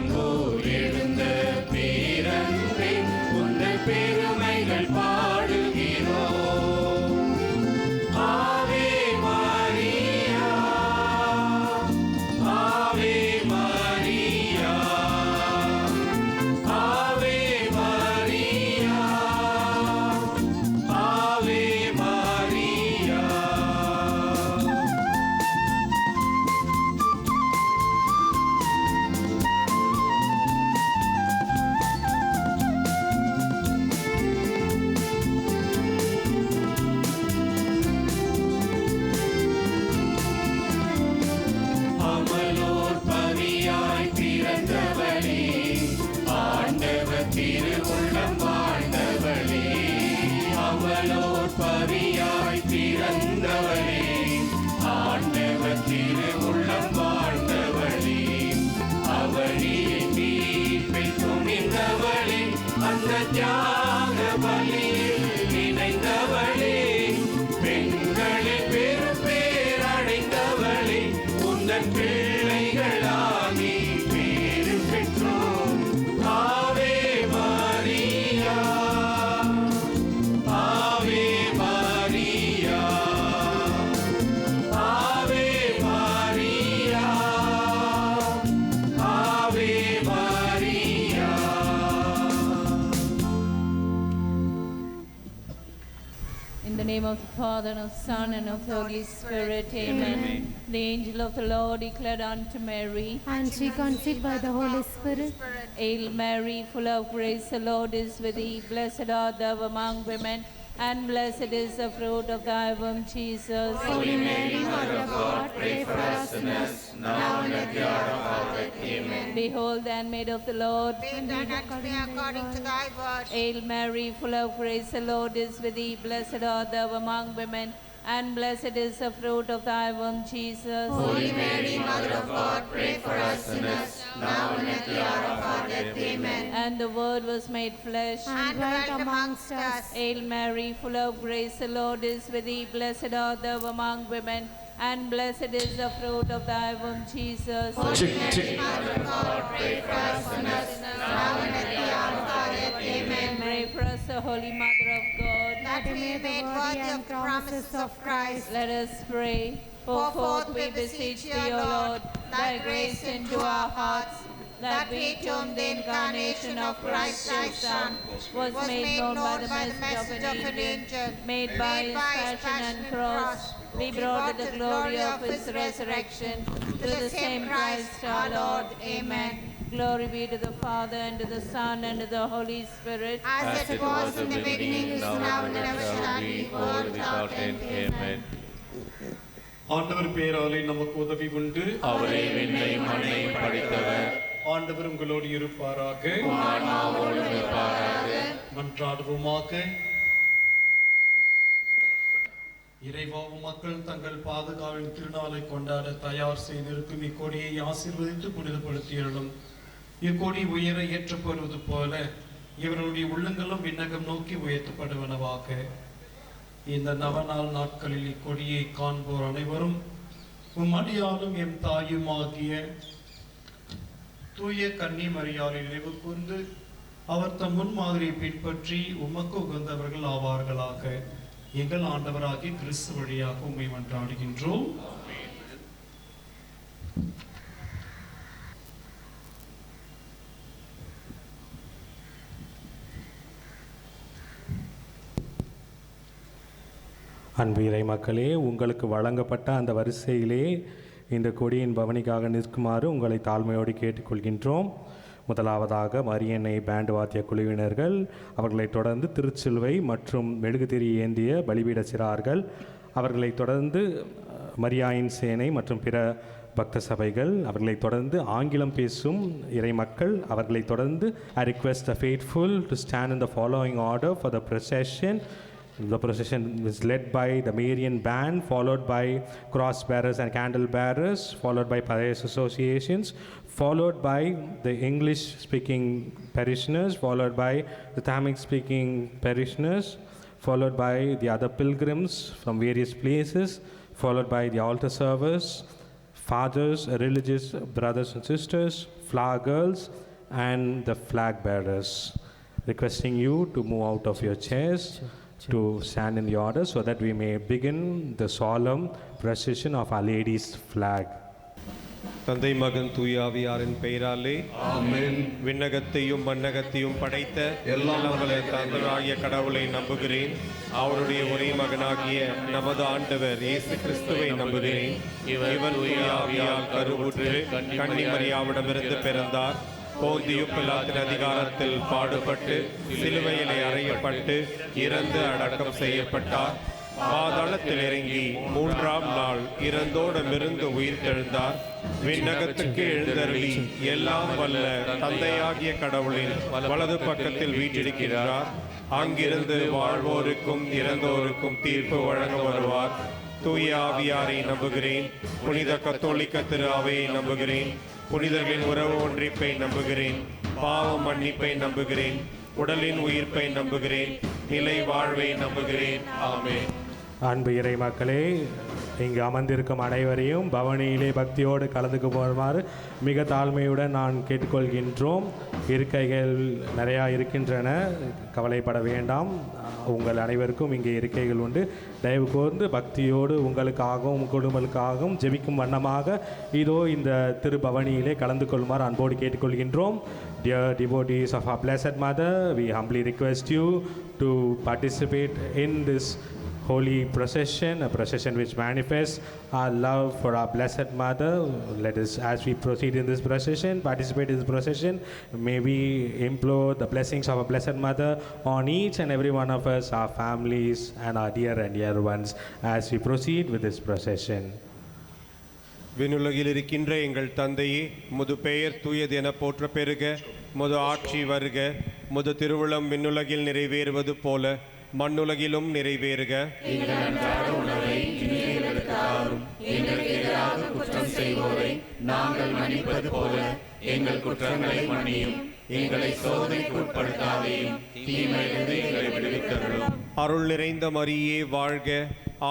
பிரபு எழுந்த பேரன்பே உந்தன் பெருமைகள் பாடுகிறோம். ஆவே மரியா, ஆவே மரியா, ஆவே மரியா, ஆவே மரியா. அமலோர் பரியாய் பிறந்தவளே, ஆண்டவர் திருவுள்ளம் வாழ்ந்தவளே. அமலோர் பரியாய் பிறந்தவளே, ஆண்டவர் திருவுள்ளம் வாழ்ந்தவளே. அவளியின் மீட்பை துணிந்தவளே, அந்த தியாக பலியில் இணைந்தவளே. பெண்களில் பெரும் பேரடைந்தவளே, உந்தன் பிள்ளைகளாகி பேரு பெற்றோம். ஆவே மரியா, ஆவே மரியா, ஆவே மரியா, ஆவே Maria. In the name of the Father, and of the Son, and of the Holy Spirit. Amen. The angel of the Lord declared unto Mary, And she conceived by the Holy Spirit. Hail Mary, full of grace, the Lord is with thee. Blessed art thou among women, and blessed is the fruit of thy womb, Jesus. Holy Mary, Mother of God, pray for us sinners, now and at the hour of our death. Amen. Behold, the handmaid of the Lord. Be done unto me according to thy word. Hail Mary, full of grace, the Lord is with thee. Blessed art thou among women, and blessed is the fruit of thy womb, Jesus. Holy Mary, Mother of God, pray for us sinners, now and at the hour of our death. Amen. And the Word was made flesh. And dwelt amongst us. Hail Mary, full of grace, the Lord is with thee. Blessed art thou among women, and blessed is the fruit of thy womb, Jesus. Holy Mary, Mother of God, pray for us sinners, now and at the hour of our death. Amen. Pray for us, the Holy Mother of God. That we may be worthy of the promises of Christ. Let us pray. Pour forth, we beseech thee, O Lord, thy grace into our hearts, that we, to whom the incarnation of Christ thy Son was made known by the message of an angel, made by his passion and cross, be brought to the glory of his resurrection, through the same Christ our Lord. Amen. Glory be to the Father, and to the Son, and to the Holy Spirit. As it was in the beginning, is now, and ever shall be, world without end. Amen. ஆண்டவர் பேராலே நமக்கு உதவி உண்டு. அவரே விண்ணையும் மண்ணையும் படைத்தவர். ஆண்டவர் உங்களோடு இருப்பாராக. ஆன்மாவோடு இருப்பாராக. மன்றாடுவோமாக. இறைவா, மக்கள் தங்கள் பாதுகாவலின் திருநாளை கொண்டாட தயார் செய்திருக்கும் இக்கொடியை ஆசீர்வதித்து புனிதப்படுத்தியருளும். இக்கொடி உயர ஏற்றப்படுவது போல இவருடைய உள்ளங்களும் விண்ணகம் நோக்கி உயர்த்தப்படுவனவாக. இந்த நவநாள் நாட்களில் இக்கொடியை காண்போர் அனைவரும் உம் அடியாலும் எம் தாயுமாகிய தூய கன்னி மரியாதை நினைவு கூர்ந்து அவர் தம் முன்மாதிரியை பின்பற்றி உமக்கு உகந்தவர்கள் ஆவார்களாக. எங்கள் ஆண்டவராகிய கிறிஸ்து வழியாக உம்மை மன்றாடுகின்றோம். அன்பு இறை மக்களே, உங்களுக்கு வழங்கப்பட்ட அந்த வரிசையிலே இந்த கொடியின் பவனிக்காக நிற்குமாறு உங்களை தாழ்மையோடு கேட்டுக்கொள்கின்றோம். முதலாவதாக மரியன்னை பேண்ட் வாத்திய குழுவினர்கள், அவர்களைத் தொடர்ந்து திருச்சிலுவை மற்றும் மெழுகுதிரி ஏந்திய பலிபீட சிறார்கள், அவர்களைத் தொடர்ந்து மரியாயின் சேனை மற்றும் பிற பக்த சபைகள், அவர்களைத் தொடர்ந்து ஆங்கிலம் பேசும் இறை மக்கள், அவர்களைத் தொடர்ந்து I request the faithful to stand in the following order for the procession. The procession is led by the Marian band, followed by cross bearers and candle bearers, followed by parish associations, followed by the English speaking parishioners, followed by the Tamil speaking parishioners, followed by the other pilgrims from various places, followed by the altar servers, fathers, religious brothers and sisters, flower girls, and the flag bearers. Requesting you to move out of your chairs to stand in the order so that we may begin the solemn procession of Our Lady's flag. தந்தை மகன் தூயாவியாரின் பெயராலே ஆமென். விண்ணகத்தையும் மண்ணகத்தையும் படைத்த எல்லாம் வல்ல தந்தையாகிய கடவுளை நம்புகிறேன். அவருடைய ஒரே மகனாகிய நமது ஆண்டவர் இயேசு கிறிஸ்துவை நம்புகிறேன். இவர் தூயாவியால் கருவுற்று கன்னி மரியாவிடமிருந்து பிறந்தார். போந்தியு பிலாத்தின் அதிகாரத்தில் பாடுபட்டு சிலுவையிலே அறையப்பட்டு இறந்து அடக்கம் செய்யப்பட்டார். பாதாளத்தில் இறங்கி 3ஆம் நாள் இறந்தோடமிருந்து உயிர்த்தெழுந்தார். விண்ணகத்துக்கு எழுந்தருளி எல்லாம் வல்ல தந்தையாகிய கடவுளின் வலது பக்கத்தில் வீற்றிருக்கிறார். அங்கிருந்து வாழ்வோருக்கும் இறந்தோருக்கும் தீர்ப்பு வழங்க வருவார். தூய ஆவியாரை நம்புகிறேன். புனித கத்தோலிக்க திரு அவையை நம்புகிறேன். புனிதர்களின் உறவு ஒன்றிப்பை நம்புகிறேன். பாவ மன்னிப்பை நம்புகிறேன். உடலின் உயிர்ப்பை நம்புகிறேன். நிலை வாழ்வை நம்புகிறேன். ஆமென். அன்பு இறை மக்களே, இங்கு அமர்ந்திருக்கும் அனைவரையும் பவனியிலே பக்தியோடு கலந்துக்கு போகுமாறு மிக தாழ்மையுடன் நான் கேட்டுக்கொள்கின்றோம். இருக்கைகள் நிறையா இருக்கின்றன, கவலைப்பட வேண்டாம். உங்கள் அனைவருக்கும் இங்கே இருக்கைகள் உண்டு. தயவு கூர்ந்து பக்தியோடு உங்களுக்காகவும் குடும்பங்களுக்காகவும் ஜெபிக்கும் வண்ணமாக இதோ இந்த திருபவனியிலே கலந்து கொள்ளுமாறு அன்போடு கேட்டுக்கொள்கின்றோம். Dear devotees of our Blessed Mother, we humbly request you to participate in this holy procession, a procession which manifests our love for our Blessed Mother. Let us, as we proceed in this procession, participate in this procession. May we implore the blessings of our Blessed Mother on each and every one of us, our families and our dear and dear ones, as we proceed with this procession. விண்ணுலகில் இருக்கின்ற எங்கள் தந்தையே, முது பெயர் தூயது என போற்ற பெறுக. முது ஆட்சி வருக. முது திருவுளம் விண்ணுலகில் நிறைவேறுவது போல மண்ணுலகிலும் நிறைவேறுக. எங்கள் அன்றாட உணவை இன்று எங்களுக்கு தாரும். எங்களுக்கு எதிராக குற்றம் செய்வோரை நாங்கள் மன்னிப்பது போல எங்கள் குற்றங்களை மன்னியும். எங்களை சோதனைக்கு உட்படுத்தாதேயும், தீமையிலிருந்து எங்களை விடுவித்தருளும். அருள் நிறைந்த மரியே வாழ்க.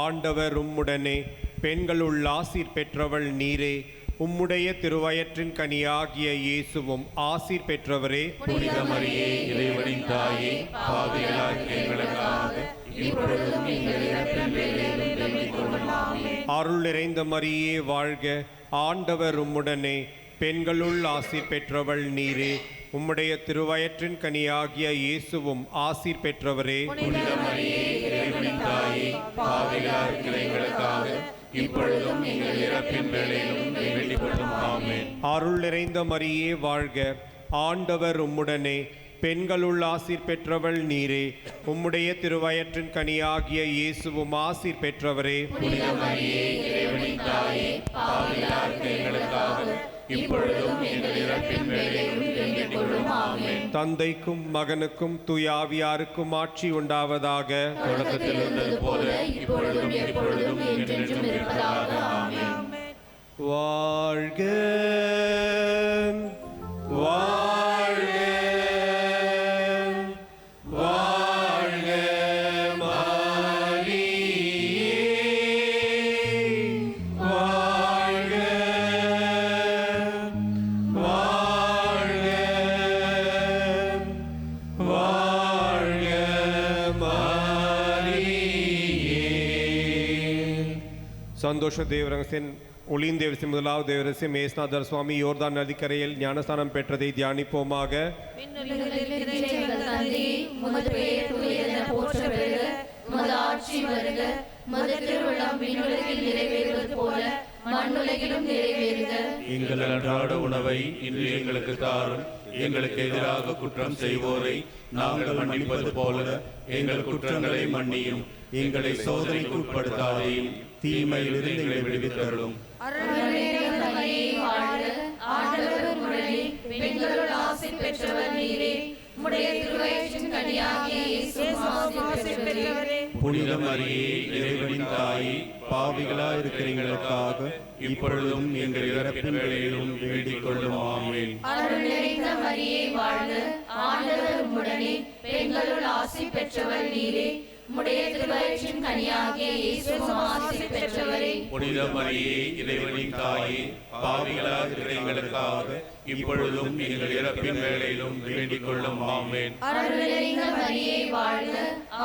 ஆண்டவர் உம்முடனே, பெண்களுள் ஆசீர் பெற்றவள் நீரே. உம்முடைய திருவயிற்றின் கனியாகிய இயேசுவும் ஆசீர் பெற்றவரே. புனித மரியே, இறைவனின் தாயே, பாவிகளாய் எங்களுக்காக இப்பொழுதும் எங்கள் இறப்பின் வேளையிலும் வேண்டிக் கொள்ளும். ஆமென். அருள் நிறைந்த மரியே வாழ்க. ஆண்டவர் உம்முடனே, பெண்களுள் ஆசீர் பெற்றவள் நீரே. உம்முடைய திருவயிற்றின் கனியாகிய இயேசுவும் ஆசீர் பெற்றவரே. புனித மரியே, இறைவனின் தாயே, பாவிகளாய் எங்களுக்காக இப்பொழுதும் எங்கள் இறப்பின் வேளையிலும் வேண்டிக் கொள்ளும். ஆமென். அருள் நிறைந்த மரியே வாழ்க. ஆண்டவர் உம்முடனே, பெண்களுள் ஆசீர் பெற்றவள் நீரே. உம்முடைய திருவயிற்றின் கனியாகிய இயேசுவும் ஆசீர் பெற்றவரே. புனித மரியே, இறைவனின் தாயே, பாவிகளாய் எங்களுக்காக இப்பொழுதும் எங்கள் இறப்பின் வேளையிலும் வேண்டிக் கொள்ளும். ஆமென். தந்தைக்கும் மகனுக்கும் தூயாவியாருக்கும் ஆட்சி உண்டாவதாக. தொடக்கத்தில் இருந்தது போல இப்பொழுதும் எப்பொழுதும் என்றென்றும் இருப்பதாக. ஆமென். வாழ்க வாழ்க வாழ்க மரியே. வாழ்க வாழ்க வாழ்க மரியே. சந்தோஷ தேவரகசின் ஒளியின் தேவசியம் முதலாவது தேவரசியம் மேஸ்நாதர் சுவாமி யோர்தான் நதிக்கரையில் ஞானஸ்தானம் பெற்றதை தியானிப்போமாக. உமது பெயர் தூயதென போற்ற பெறுக. உமது ஆட்சி வருக. உமது திருவுளம் விண்ணுலகில் நிறைவேறுவது போல மண்ணுலகிலும் நிறைவேறுக. எங்கள் அன்றாட உணவை இன்று எங்களுக்கு தாரும். எங்களுக்கு எதிராக குற்றம் செய்வோரை நாங்கள் மன்னிப்பது போல எங்கள் குற்றங்களை மன்னியும். எங்களை சோதனைக்கு உட்படுத்தாதேயும், தீமையிலிருந்து எங்களை விடுவித்தருளும். ஆண்டவர் உம்முடனே, பெண்களுள் ஆசீர் பெற்றவர் நீரே. உம்முடைய திருவயிற்றின் கனியாகிய இயேசுவும் ஆசீர் பெற்றவரே. புனித மரியே, இறைவனின் தாயே, பாவிகளாய் இருக்கிற எங்களுக்காக இப்பொழுதும் எங்கள் இறப்பின் வேளையிலும் வேண்டிக் கொள்ளும். ஆமென். அருள் நிறைந்த மரியே வாழ்க. ஆண்டவர் உம்முடனே, பெண்களுள் ஆசீர் பெற்றவர் நீரே. உம்முடைய திருவயிற்றின் கனியாகிய இயேசுவும் ஆசி பெற்றவரே. புனித மரியே இறைவனின் தாயே, பாவிகளாக இருக்கிற எங்களுக்காக இப்பொழுதும் எங்கள் இறப்பின் வேளையிலும் வேண்டிக் கொள்ளும். ஆமென். அருள் நிறைந்த மரியே வாழ்க,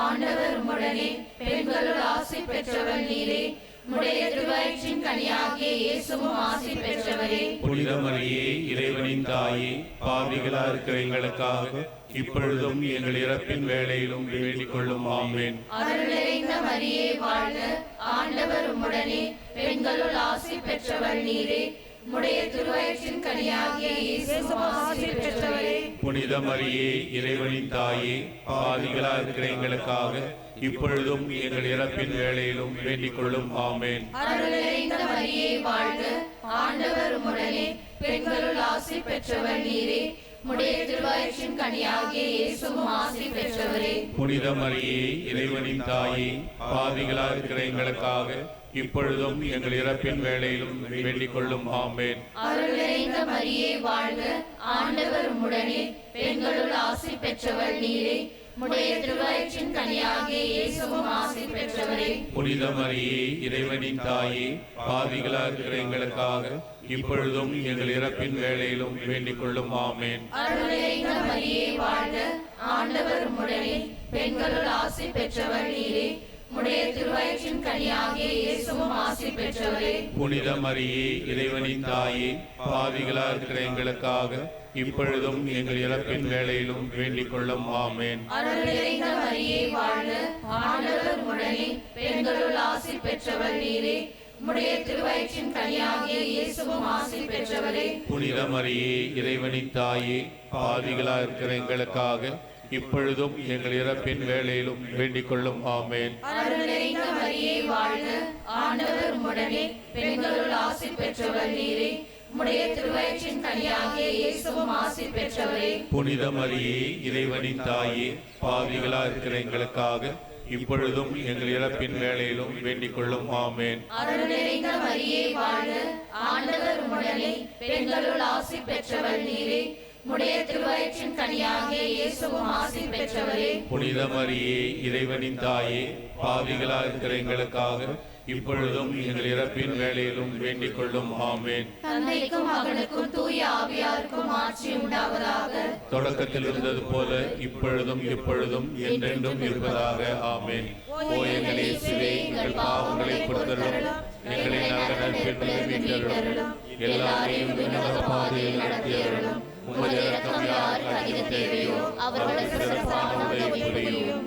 ஆண்டவர் உம்முடனே, பெண்களுள் ஆசி பெற்றவர் நீரே. உம்முடைய திருவயிற்றின் கனியாகிய இயேசுவும் ஆசி பெற்றவரே. புனித மரியே இறைவனின் தாயே, பாவிகளாக இருக்கிற எங்களுக்காக இப்பொழுதும் எங்கள் இறப்பின் வேளையிலும் வேண்டிக் கொள்ளும். ஆமென். அருள் நிறைந்த மரியே வாழ்க, ஆண்டவர் உம்முடனே, பெண்களுள் ஆசி பெற்றவர் நீரே. உம்முடைய திருவயிற்றின் கனியாகிய இயேசுவும் ஆசி பெற்றவரே. புனித மரியே இறைவனின் தாயே, பாவிகளாக இருக்கிற எங்களுக்காக இப்பொழுதும் எங்கள் இறப்பின் வேளையிலும் வேண்டிக் கொள்ளும். ஆமென். அருள் நிறைந்த மரியே வாழ்க, ஆண்டவர் உம்முடனே, பெண்களுள் ஆசி பெற்றவர் நீரே. உம்முடைய திருவயிற்றின் கனியாகிய இயேசுவும் ஆசி பெற்றவரே. புனித மரியே இறைவனின் தாயே, பாவிகளாக இருக்கிற எங்களுக்காக இப்பொழுதும் எங்கள் இறப்பின் வேளையிலும் வேண்டிக் கொள்ளும். ஆமென். அருள் நிறைந்த மரியே வாழ்க, ஆண்டவர் உம்முடனே, பெண்களுள் ஆசி பெற்றவர் நீரே. உம்முடைய திருவயிற்றின் கனியாகிய இயேசுவும் ஆசி பெற்றவரே. புனித மரியே இறைவனின் தாயே, பாவிகளாக இருக்கிற எங்களுக்காக இப்பொழுதும் எங்கள் இறப்பின் வேளையிலும் வேண்டிக் கொள்ளும். ஆமென். அருள் நிறைந்த மரியே வாழ்க, ஆண்டவர் உம்முடனே, பெண்களுள் ஆசி பெற்றவர் நீரே. உம்முடைய திருவயிற்றின் கனியாகிய இயேசுவும் ஆசி பெற்றவரே. புனித மரியே இறைவனின் தாயே, பாவிகளாக இருக்கிற எங்களுக்காக இப்பொழுதும் எங்கள் இறப்பின் வேளையிலும் வேண்டிக் கொள்ளும். ஆமென். அருள் நிறைந்த மரியே வாழ்க, ஆண்டவர் உம்முடனே, பெண்களுள் ஆசி பெற்றவர் நீரே. உம்முடைய திருவயிற்றின் கனியாகிய இயேசுவும் ஆசி பெற்றவரே. புனித மரியே இறைவனின் தாயே, பாவிகளாக இருக்கிற எங்களுக்காக இப்பொழுதும் எங்கள் இறப்பின் வேளையிலும் வேண்டிக் கொள்ளும். ஆமென். அருள் நிறைந்த மரியே வாழ்க, ஆண்டவர் உம்முடனே, பெண்களுள் ஆசி பெற்றவர் நீரே. உம்முடைய திருவயிற்றின் கனியாகிய இயேசுவும் ஆசி பெற்றவரே. புனித மரியே இறைவனின் தாயே, பாவிகளாக இருக்கிற எங்களுக்காக இப்பொழுதும் எங்கள் இறப்பின் வேளையிலும் வேண்டிக் கொள்ளும். ஆமென். அருள் நிறைந்த மரியே வாழ்க, ஆண்டவர் உம்முடனே, பெண்களுள் ஆசி பெற்றவர் நீரே. உம்முடைய திருவயிற்றின் கனியாகிய இயேசுவும் ஆசி பெற்றவரே. புனித மரியே இறைவனின் தாயே, பாவிகளாக இருக்கிற எங்களுக்காக இப்பொழுதும் எங்கள் இறப்பின் வேளையிலும் வேண்டிக் கொள்ளும். ஆமென். தந்தைக்கும் மகனுக்கும் தூய ஆவியாருக்கும் ஆட்சி உண்டாவதாக. தொடக்கத்தில் இருந்தது போல இப்பொழுதும் எப்பொழுதும் என்றென்றும் இருப்பதாக. ஆமென். ஓ எங்கள் இயேசுவே, எங்கள் பாவங்களை பொறுத்தருளும், எங்களை நரகத்தில் மீட்டருளும், எல்லாரையும் விண்ணக பாதையில் நடத்தியருளும். உமது இரக்கம் யாருக்கு அதிகம் தேவையோ அவர்களுக்கு சிறப்பான உதவி புரியும்.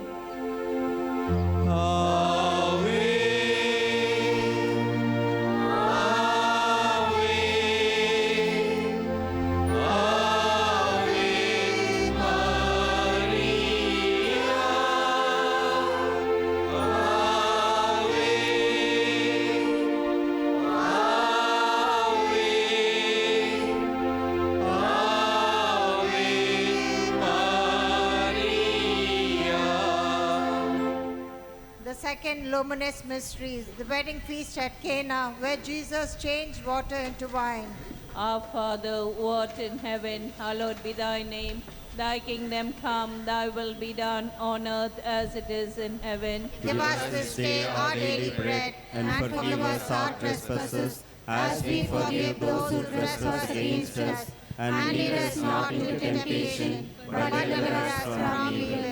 Second luminous mystery, the wedding feast at Cana, where Jesus changed water into wine. Our Father, who art in heaven, hallowed be thy name. Thy kingdom come, thy will be done on earth as it is in heaven. Give us this day our daily bread, and forgive us our trespasses, as we forgive those who trespass against us. And lead us not into temptation, but deliver us from evil.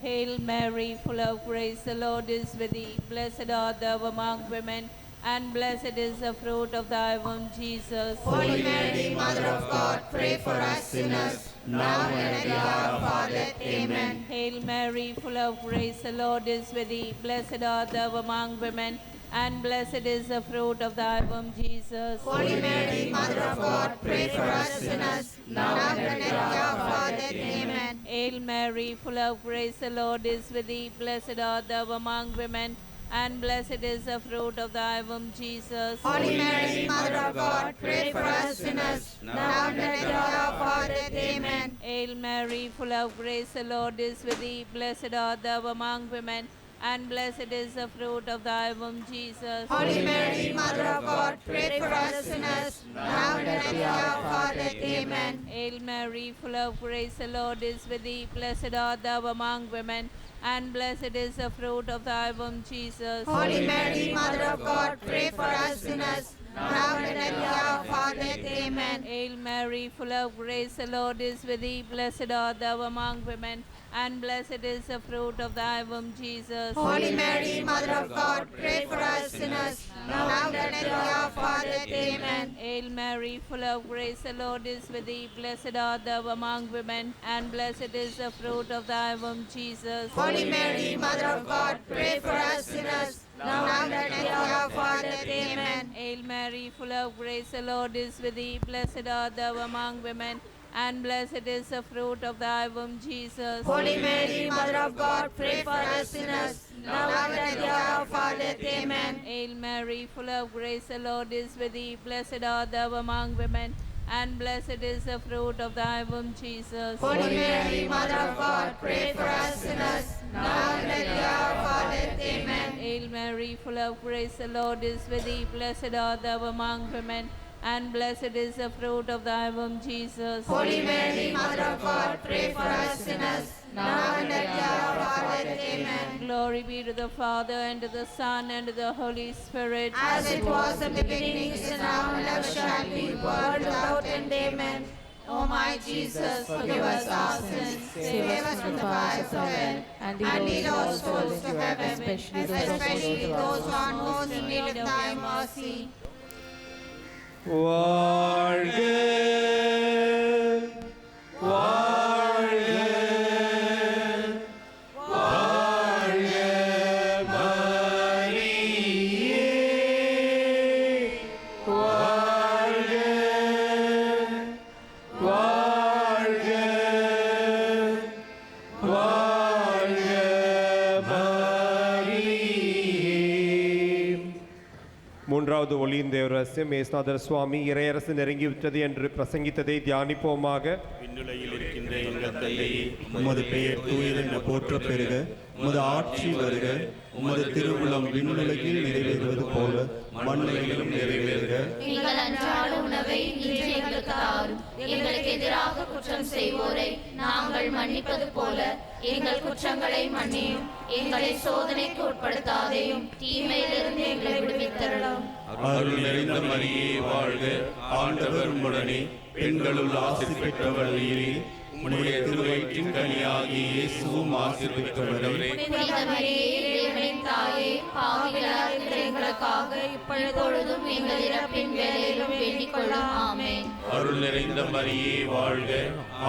Hail Mary, full of grace, the Lord is with thee. Blessed art thou among women, and blessed is the fruit of thy womb, Jesus. Holy Mary, Mother of God, pray for us sinners, now and at the hour of our death. Amen. Hail Mary, full of grace, the Lord is with thee. Blessed art thou among women, and blessed is the fruit of thy womb, Jesus. Holy Mary, Mother of God, pray for us sinners, now and at the hour of our death. Amen. Hail Mary, full of grace, the Lord is with thee. Blessed art thou among women, and blessed is the fruit of thy womb, Jesus. Holy Mary, Mother of God, pray for us sinners, now and at the hour of our death. Amen. Hail Mary, full of grace, the Lord is with thee. Blessed art thou among women, and blessed is the fruit of thy womb, Jesus. Holy Mary, Mother of God, pray for us sinners, now and at the hour of our death. Amen. Hail Mary, full of grace, the Lord is with thee. Blessed art thou among women, and blessed is the fruit of thy womb, Jesus. Holy Mary, Mother of God, pray for us sinners, now and at the hour of our death. Amen. Hail Mary, full of grace, the Lord is with thee. Blessed art thou among women, and blessed is the fruit of thy womb, Jesus. Holy Mary, Mother of God, pray for us sinners, now and at the hour of our death. Amen. Hail Mary, full of grace, the Lord is with thee. Blessed art thou among women, and blessed is the fruit of thy womb, Jesus. Holy Mary, Mother of God, pray for us sinners, now and at the hour of our death. Amen. Hail Mary, full of grace, the Lord is with thee. Blessed art thou among women, and blessed is the fruit of thy womb, Jesus. Holy Mary, Mother of God, pray for us sinners, now and at the hour of our death. Amen. Hail Mary, full of grace, the Lord is with thee. Blessed art thou among women, and blessed is the fruit of thy womb, Jesus. Holy Mary, Mother of God, pray for us sinners, now and at the hour of our death. Amen. Hail Mary, full of grace, the Lord is with thee. Blessed art thou among women, and blessed is the fruit of thy womb, Jesus. Holy Mary, Mother of God, pray for us sinners, now and at the hour of our death. Amen. Glory be to the Father, and to the Son, and to the Holy Spirit. As it was in the beginning, is now, and ever shall be, world without end. Amen. O my Jesus, forgive us our sins, save us from the fires of hell, and lead all souls to heaven, especially those who are most in need of thy mercy. வாழ்க வாழ்க வாழ்க மரியே வாழ்க வாழ்க வாழ்க மரியே. மூன்றாவது ஒளியின் தேவரசம் ஏசுநாதர் சுவாமி இறையரசு நெருங்கிவிட்டது என்று பிரசங்கித்ததை தியானிப்போமாக. விண்ணுலகில் இருக்கின்ற எங்கள் தந்தையே, உமது பெயர் தூயதென போற்றப் பெறுக. உமது ஆட்சி வருக. உமது திருவுளம் விண்ணுலகில் நிறைவேறுவது போல மண்ணுலகிலும் நிறைவேறுக. எங்கள் அன்றாட உணவை இன்று எங்களுக்கு தாரும். எங்களுக்கு எதிராக குற்றம் செய்வோரை நாங்கள் மன்னிப்பது போல எங்கள் குற்றங்களை மன்னியும். எங்களை சோதனைக்கு உட்படுத்தாதேயும், தீமையிலிருந்து எங்களை விடுவித்தருளும். அருள் நிறைந்த மரியே வாழ்க. ஆண்டவர் உம்முடனே, பெண்களுள் ஆசி பெற்றவள் நீரே. உம்முடைய திருவயிற்றின் கனியாகிய இயேசுவும் ஆசீர்வதிக்கப்பட்டவரே. புனித மரியே, இறைவனின் தாயே, பாவிகளாய் இருக்கிற எங்களுக்காக இப்பொழுதும் எங்கள் இறப்பின் வேளையிலும் வேண்டிக் கொள்ளும். ஆமென். அருள் நிறைந்த மரியே வாழ்க.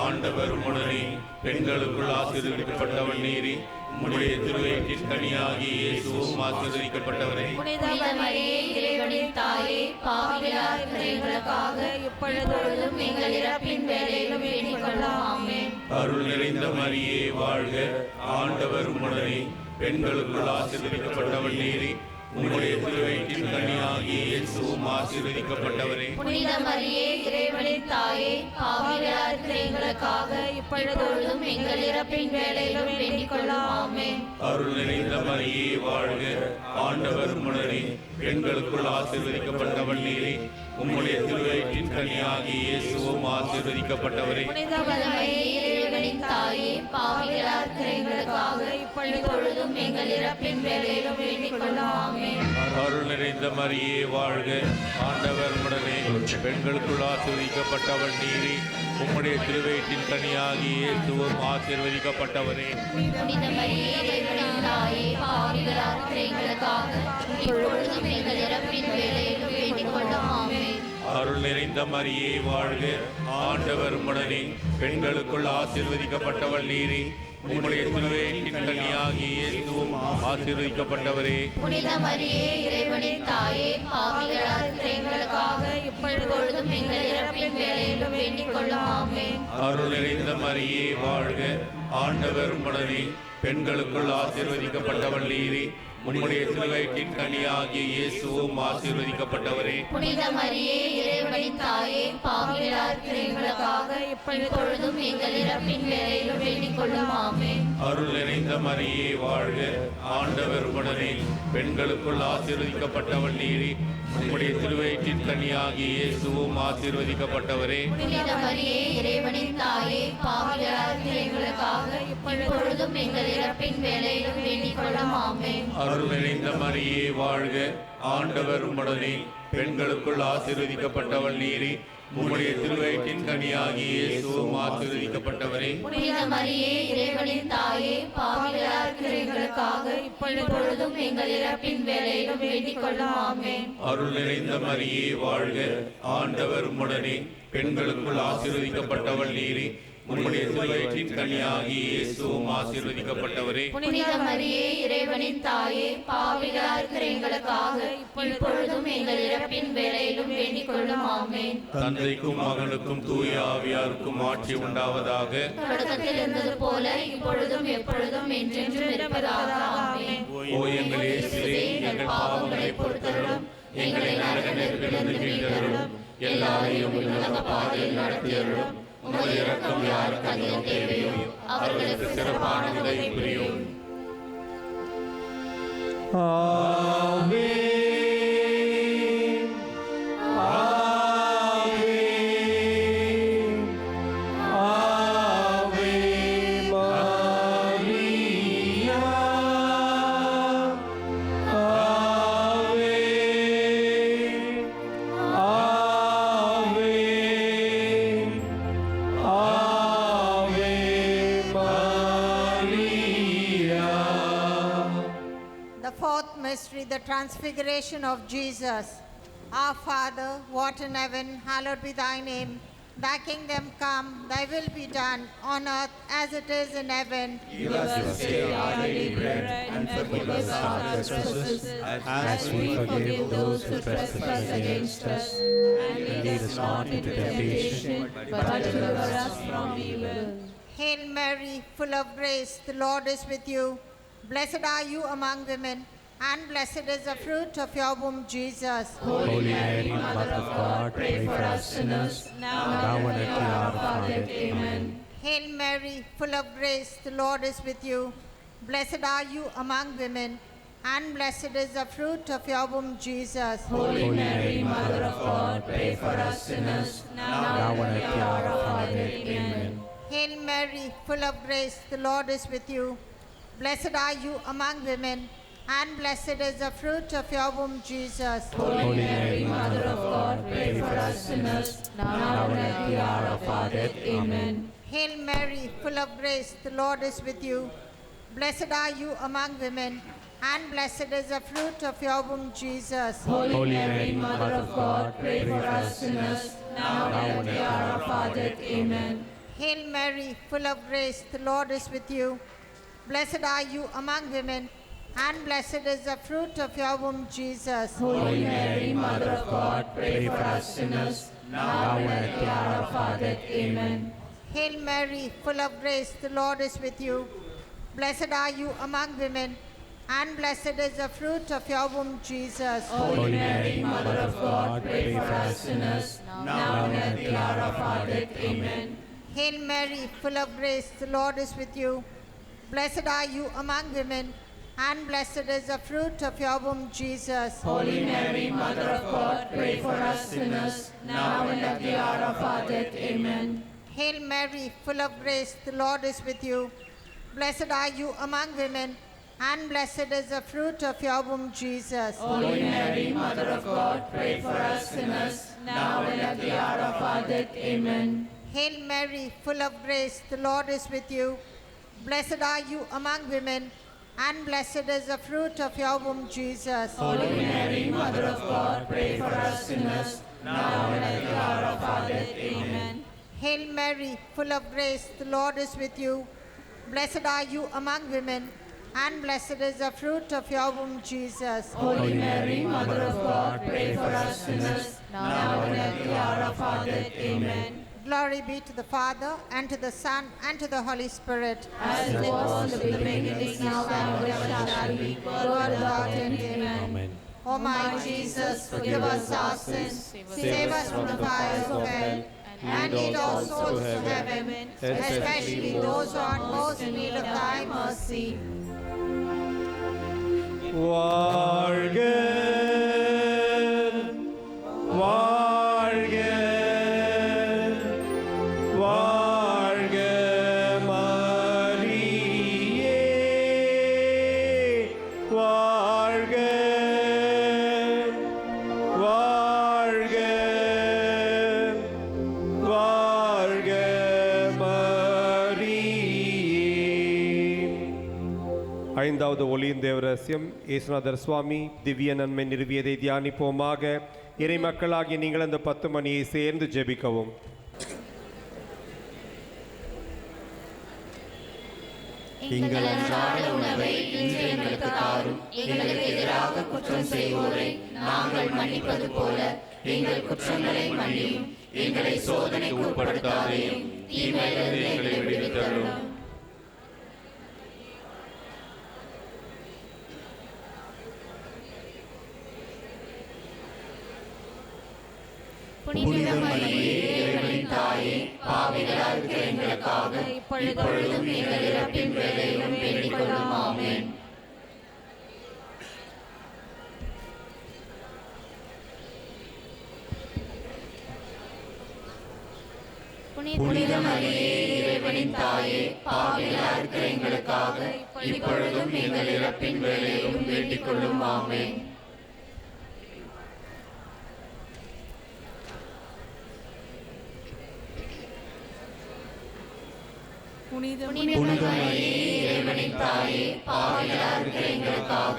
ஆண்டவர் உம்முடனே, பெண்களுக்குள் ஆசீர்வதிக்கப்பட்டவள் நீரே. உம்முடைய திருவயிற்றின் கனியாகிய இயேசுவும் ஆசீர்வதிக்கப்பட்டவரே. புனித மரியே, இறைவனின் தாயே, பாவிகளாய் இருக்கிற எங்களுக்காக இப்பொழுதும் எங்கள் இறப்பின் வேளையிலும் வேண்டிக் கொள்ளும். ஆமென். அருள் நிறைந்த மரியே வாழ்க. ஆண்டவர் உம்முடனே, பெண்களுக்குள் ஆசீர்வதிக்கப்பட்டவள் நீரே. உம்முடைய திருவயிற்றின் கனியாகிய இயேசுவும் ஆசீர்வதிக்கப்பட்டவரே. புனித மரியே, இறைவனின் தாயே, பாவிகளாய் இருக்கிற எங்களுக்காக இப்பொழுதும் எங்கள் இறப்பின் வேளையிலும் வேண்டிக் கொள்ளும். ஆமென். அருள் நிறைந்த மரியே வாழ்க. ஆண்டவர் உம்முடனே, பெண்களுக்குள் ஆசீர்வதிக்கப்பட்டவள் நீரே. உம்முடைய திருவயிற்றின் கனியாகிய இயேசுவும் ஆசீர்வதிக்கப்பட்டவரே. புனித மரியே, இறைவனின் தாயே, பாவிகளாய் இருக்கிற எங்களுக்காக இப்பொழுதும் எங்கள் இறப்பின் வேளையிலும் வேண்டிக் கொள்ளும். ஆமென். அருள் நிறைந்த மரியே வாழ்க. ஆண்டவர் உம்முடனே, பெண்களுக்குள் ஆசீர்வதிக்கப்பட்டவள் நீரே. உம்முடைய திருவயிற்றின் கனியாகிய இயேசுவும் ஆசீர்வதிக்கப்பட்டவரே. புனித மரியே, இறைவனின் தாயே, பாவிகளாய் இருக்கிற எங்களுக்காக இப்பொழுதும் எங்கள் இறப்பின் வேளையிலும் வேண்டிக் கொள்ளும். ஆமென். அருள் நிறைந்த மரியே வாழ்க. ஆண்டவர் உம்முடனே, பெண்களுக்குள் ஆசீர்வதிக்கப்பட்டவள் நீரே. உம்முடைய திருவயிற்றின் கனியாகிய இயேசுவும் ஆசீர்வதிக்கப்பட்டவரே. புனித மரியே, இறைவனின் தாயே, பாவிகளாய் இருக்கிற எங்களுக்காக இப்பொழுதும் எங்கள் இறப்பின் வேளையிலும் வேண்டிக் கொள்ளும். ஆமென். அருள் நிறைந்த மரியே வாழ்க. ஆண்டவர் உம்முடனே, பெண்களுக்குள் ஆசீர்வதிக்கப்பட்டவள் நீரே. உம்முடைய திருவயிற்றின் கனியாகிய இயேசுவும் ஆசீர்வதிக்கப்பட்டவரே. புனித மரியே, இறைவனின் தாயே, பாவிகளாய் இருக்கிற எங்களுக்காக இப்பொழுதும் எங்கள் இறப்பின் வேளையிலும் வேண்டிக் கொள்ளும். ஆமென். அருள் நிறைந்த மரியே வாழ்க. ஆண்டவர் உம்முடனே, பெண்களுக்குள் ஆசீர்வதிக்கப்பட்டவள் நீரே. உம்முடைய திருவயிற்றின் கனியாகிய இயேசுவும் ஆசீர்வதிக்கப்பட்டவரே. புனித மரியே, இறைவனின் தாயே, பாவிகளாய் இருக்கிற எங்களுக்காக இப்பொழுதும் எங்கள் இறப்பின் வேளையிலும் வேண்டிக் கொள்ளும். ஆமென். அருள் நிறைந்த மரியே வாழ்க, ஆண்டவர் உம்முடனே, பெண்களுக்குள் ஆசீர்வதிக்கப்பட்டவள் நீரே, உம்முடைய திருவயிற்றின் கனியாகிய இயேசுவும் ஆசீர்வதிக்கப்பட்டவரே. புனித மரியே, இறைவனின் தாயே, பாவிகளாக இருக்கிற எங்களுக்காக இப்பொழுதும் எங்கள் இறப்பின் வேளையிலும் வேண்டிக் கொள்ளும். ஆமென். அருள் நிறைந்த மரியே வாழ்க, ஆண்டவர் உம்முடனே, பெண்களுக்குள் ஆசீர்வதிக்கப்பட்டவள் நீரே, உம்முடைய திருவயிற்றின் கனியாகிய இயேசுவும் ஆசீர்வதிக்கப்பட்டவரே. புனித மரியே, இறைவனின் தாயே, பாவிகளாக இருக்கிற எங்களுக்காக இப்பொழுதும் எங்கள் இறப்பின் வேளையிலும் வேண்டிக் கொள்ளும். ஆமென். தந்தைக்கும் மகனுக்கும் தூய ஆவியாருக்கும் ஆட்சி உண்டாவதாக. தொடக்கத்தில் இருந்தது போல இப்பொழுதும் எப்பொழுதும் என்றென்றும் இருப்பதாக. ஆமென். ஓ எங்கள் இயேசுவே, எங்கள் பாவங்களை பொறுத்தருளும், எங்களை நரக நெருப்பிலிருந்து மீட்டருளும், எல்லாரையும் உலக பாதையில் நடத்தியருளும். உமது இரக்கம் யாருக்கு அதிகம் தேவையோ அவர்களுக்கு சிறப்பான உதவி புரியும். ஆமென். ஆமென். ஆவே மரியா. ஆவே. ஆவே. ஆவே Maria. The fourth mystery, the transfiguration of Jesus. Our Father, who art in heaven, hallowed be thy name. Thy kingdom come, thy will be done, on earth as it is in heaven. Give us this day our daily bread, and forgive us our trespasses, as we forgive those who trespass against us. And lead us not into temptation, but deliver us from evil. Hail Mary, full of grace, the Lord is with you. Blessed are you among women, and blessed is the fruit of your womb, Jesus. Holy Mary, Mother of God, pray for us sinners, now and at the hour of our death. Amen. Hail Mary, full of grace, the Lord is with you. Blessed are you among women, and blessed is the fruit of your womb, Jesus. Holy Mary, Mother of God, pray for us sinners, now and at the hour of our death. Amen. Hail Mary, full of grace, the Lord is with you. Blessed are you among women, and blessed is the fruit of your womb, Jesus. Holy Mary, Mother of God, pray for us sinners, now and at the hour of our death. Amen. Hail Mary, full of grace, the Lord is with you. Blessed are you among women, and blessed is the fruit of your womb, Jesus. Holy Mary, Mother of God, pray for us sinners, now and at the hour of our death. Amen. Hail Mary, full of grace, the Lord is with you. Blessed are you among women, and blessed is the fruit of your womb, Jesus. Holy Mary, Mother of God, pray for us sinners, now and at the hour of our death. Amen. Hail Mary, full of grace, the Lord is with you. Blessed are you among women, and blessed is the fruit of your womb, Jesus. Holy Mary, Mother of God, pray for us sinners, now and at the hour of our death. Amen. Hail Mary, full of grace, the Lord is with you. Blessed are you among women, and blessed is the fruit of your womb, Jesus. Holy Mary, Mother of God, pray for us sinners, now and at the hour of our death. Amen. Hail Mary, full of grace, the Lord is with you. Blessed are you among women, and blessed is the fruit of your womb, Jesus. Holy Mary, Mother of God, pray for us sinners, now and at the hour of our death. Amen. Hail Mary, full of grace, the Lord is with you. Blessed are you among women, and blessed is the fruit of your womb, Jesus. Holy Mary, Mother of God, pray for us sinners, now and at the hour of our death. Amen. Hail Mary, full of grace, the Lord is with you. Blessed are you among women, and blessed is the fruit of your womb, Jesus. Holy Mary, Mother of God, pray for us sinners, now and at the hour of our death. Amen. Glory be to the Father, and to the Son, and to the Holy Spirit. As it was in the beginning, is now, and ever shall be, world without end. Amen. O my Jesus, forgive us our sins, save us from the fires of hell, and lead all souls to heaven, especially those who are most in need of thy mercy. வாழ்க வாழ்க வாழ்க மரியே. ஐந்தாவது ஒளியின் ரகசியம் இயேசுநாதர் சுவாமி திவ்ய நன்மை நிறுவியதை தியானிப்போமாக. இறை மக்களாகிய நீங்கள் அந்த 10 மணியை சேர்ந்து ஜெபிக்கவும். எங்கள் அன்றாட உணவை இன்று எங்களுக்கு தாரும். எங்களுக்கு எதிராக குற்றம் செய்வோரை நாங்கள் மன்னிப்பது போல எங்கள் குற்றங்களை மன்னியும். எங்களை சோதனைக்கு உட்படுத்தாதேயும், தீமையிலிருந்து எங்களை விடுவித்தருளும். புனித மரியே, இறைவனின் தாயே, பாவிகளாய் இருக்கிற எங்களுக்காக இப்பொழுதும் எங்கள் இறப்பின் வேளையிலும் வேண்டிக் கொள்ளும். ஆமென். புனித மரியே, இறைவனின் தாயே, பாவிகளாய் இருக்கிற எங்களுக்காக இப்பொழுதும் எங்கள் இறப்பின் வேளையிலும் வேண்டிக் கொள்ளும். ஆமென். புனித மரியே, இறைவனின் தாயே, பாவிகளாய் இருக்கிற எங்களுக்காக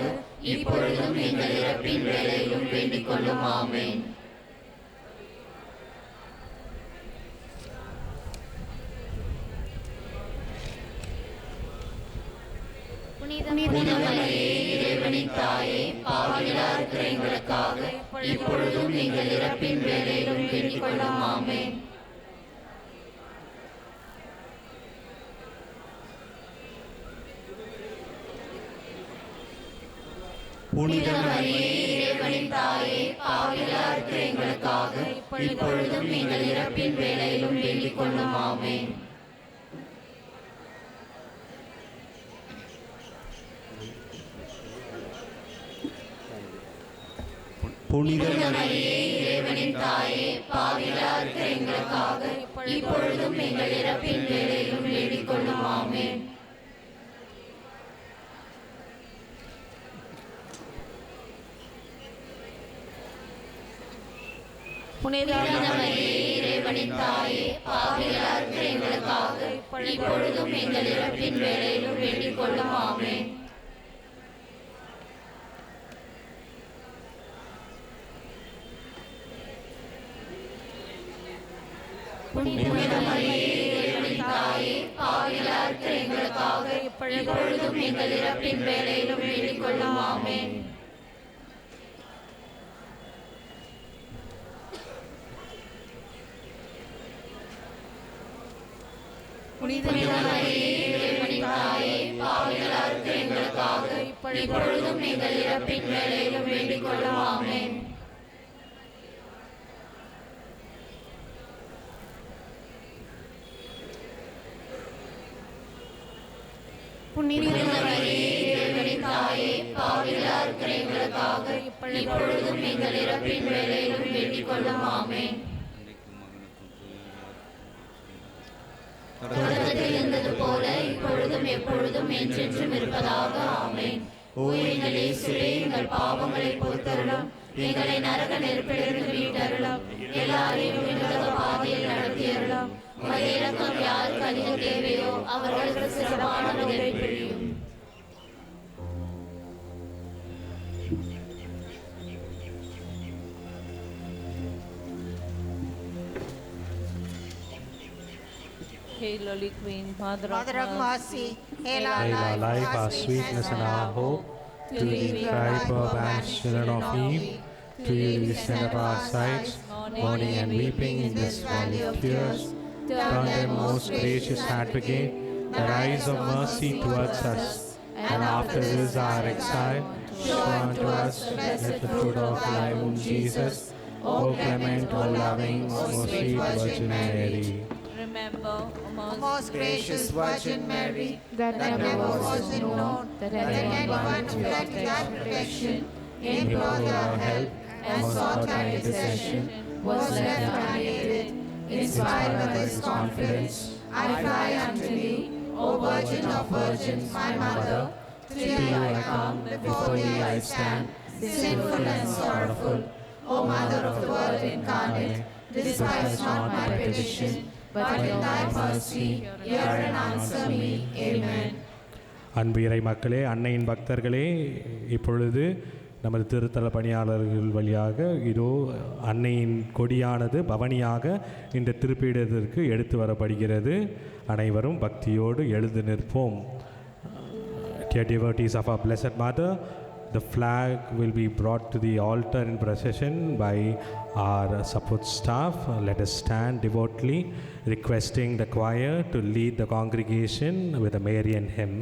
இப்பொழுதும் எங்கள் இறப்பின் வேளையிலும் வேண்டிக் கொள்ளும். ஆமென். புனித மரியே, இறைவனின் தாயே, பாவிகளாய் இருக்கிற எங்களுக்காக இப்பொழுதும் எங்கள் இறப்பின் வேளையிலும் வேண்டிக் கொள்ளும். ஆமென். புனித மரியே, இறைவனின் தாயே, பாவிகளாய் இருக்கிற எங்களுக்காக இப்பொழுதும் எங்கள் இறப்பின் வேளையிலும் வேண்டிக் கொள்ளும். ஆமென். புனித மரியே, இறைவனின் தாயே, பாவிகளாய் இருக்கிற எங்களுக்காக இப்பொழுதும் எங்கள் இறப்பின் வேளையிலும் வேண்டிக் கொள்ளும். ஆமென். புனித மரியே, இறைவனின் தாயே, பாவிகளாய் இருக்கிற எங்களுக்காக இப்பொழுதும் எங்கள் இறப்பின் வேளையிலும் வேண்டிக் கொள்ளும். ஆமென். புனித மரியே, இறைவனின் தாயே, பாவிகளாய் இருக்கிற எங்களுக்காக இப்பொழுதும் எங்கள் இறப்பின் வேளையிலும் வேண்டிக் கொள்ளும். ஆமென். புனித மரியே, இறைவனின் தாயே, பாவிகளாய் இருக்கிற எங்களுக்காக இப்பொழுதும் எங்கள் இறப்பின் வேளையிலும் வேண்டிக் கொள்ளும். ஆமென். புனித மரியே, இறைவனின் தாயே, பாவிகளாய் இருக்கிற எங்களுக்காக இப்பொழுதும் எங்கள் இறப்பின் வேளையிலும் வேண்டிக் கொள்ளும். ஆமென். தொடக்கத்தில் இருந்தது போல இப்பொழுதும் எப்பொழுதும் என்றென்றும் இருப்பதாக. ஆமென். ஓ எங்கள் இயேசுவே, எங்கள் பாவங்களை பொறுத்தருளும். எங்களை நரக நெருப்பிலிருந்து மீட்டருளும். எல்லாரையும் விண்ணுலக பாதையில் நடத்தியருளும். உமது இரக்கம் யாருக்கு அதிக தேவையோ அவர்களுக்கு சிறப்பான உதவி புரியும். Hail, Holy Queen, Mother of mercy, hail Hail our life, our sweetness and our hope. To thee we cry, poor banished children of Eve. To you we send up our sighs, mourning and weeping in this valley of tears. Turn them, most gracious advocate, the eyes of mercy towards us, and after this our exile, show unto us the fruit of thy womb, Jesus. O clement, O loving, O sweet Virgin Mary. Remember, O most gracious Virgin Mary, that never was it known that anyone who fled to thy protection, implored your help, and sought thy intercession, was left unaided. Inspired by this confidence, I cry unto thee, O Virgin of Virgins, my Mother. To you I come, before thee I stand, sinful and sorrowful. O Mother of the Word incarnate, despise not my petition, but in thy mercy hear and answer me. Amen. அன்பு இறை மக்களே, அன்னையின் பக்தர்களே, இப்பொழுது நமது திருத்தல பணியாளர்கள் வழியாக இதோ அன்னையின் கொடியானது பவனியாக இந்த திருப்பீடத்திற்கு எடுத்து வரப்படுகிறது. அனைவரும் பக்தியோடு எழுந்து நிற்போம். Dear devotees of our Blessed Mother, the flag will be brought to the altar in procession by our support staff. Let us stand devotedly, requesting the choir to lead the congregation with a Marian hymn.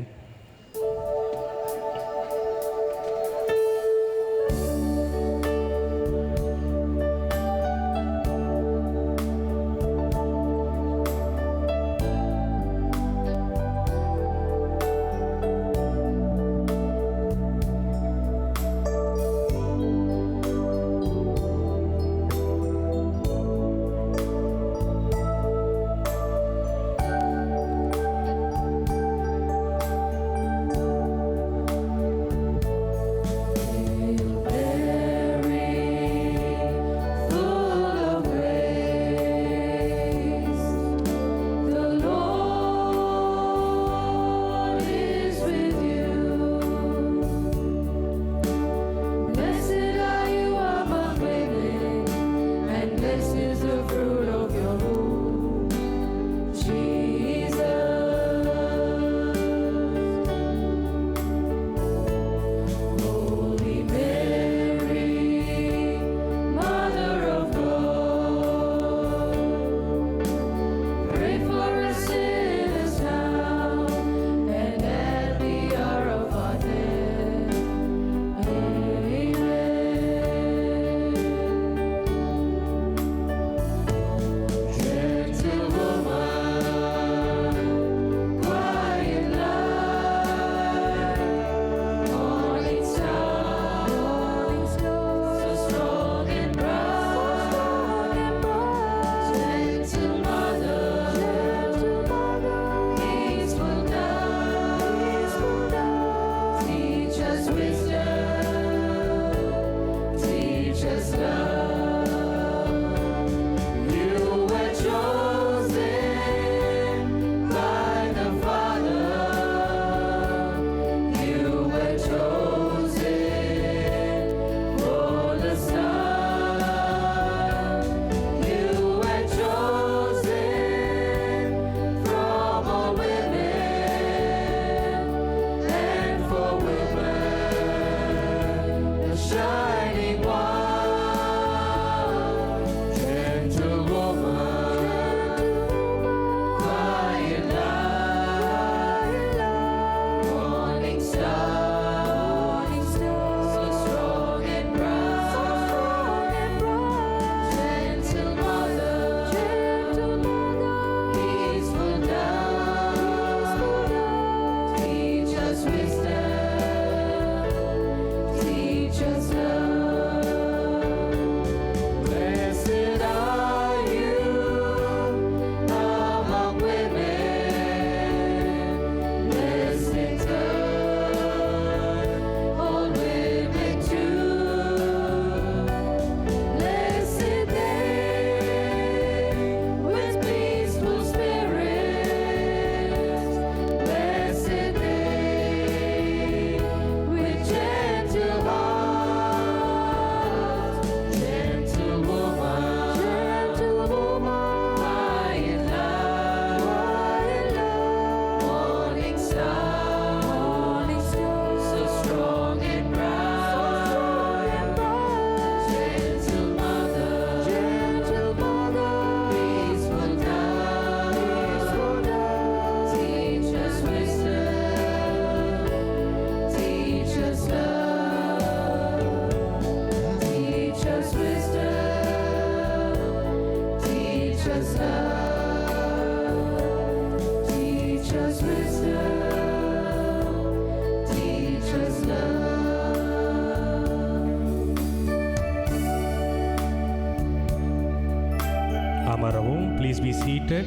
அமரவும். Please be seated.